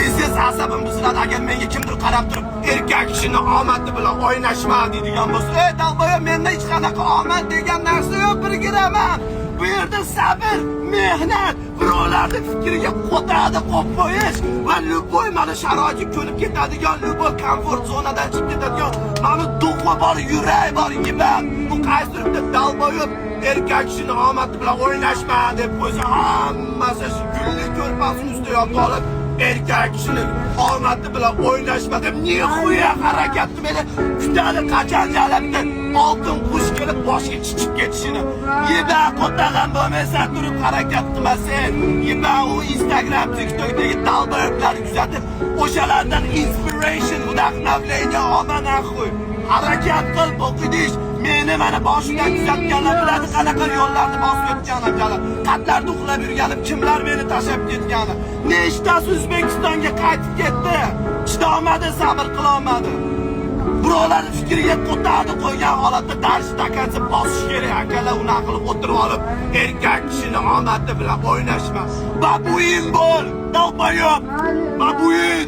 biznes asabim buziladi agar menga kimdir qarab turib erkak kishini omadi bilan o'ynashma deydigan bo'lsa, ey dalboya, menda hech qanaqa omad degan narsa yo'q, birgiraman. Bu yerda sabr, mehnat, birovlarning fikriga qo'tadi qo'yib qo'yish va luboy mana sharoitga ko'nib ketadigan, luboy komfort zonadan chiqib ketadigan, mana duxva bor, yurak bor, yibat. Bu qaysi turibdi dalboyib erkak kishini omadi bilan o'ynashma deb qo'ysa, hammasi shu gulli ko'rpasini ustiga yotib olib erkak kishinin omadi bilan o'ynashma deb nihoya harakatni meni kutadi, qachon jalabda oltin qush kelib boshga chiqib ketishini. Yiba qo'tagan bo'lmasa turib harakat qilmasin. Yiba u Instagram, TikTokdagi dalboyiblarni kuzatib, o'shalardan inspiration, vdохновление olma naxuy. Harakat qil, o'qidish. Meni mana boshidan kuzatganlar biladi qanaqa yo'llarni bosib o'tganim, qatlarda uxlab yurganim, kimlar meni tashlab ketgani. Nechtasi O'zbekistonga qaytib ketdi. Chidolmadi, sabr qila olmadi. Birovlarning fikriga qo'tadi qo'ygan holatda dars takansa bosish kerak. Akalar uni qilib o'tirib olib, erkak kishini omadi bilan o'ynashma. Babuin bo'l, dalboyob. Babuin.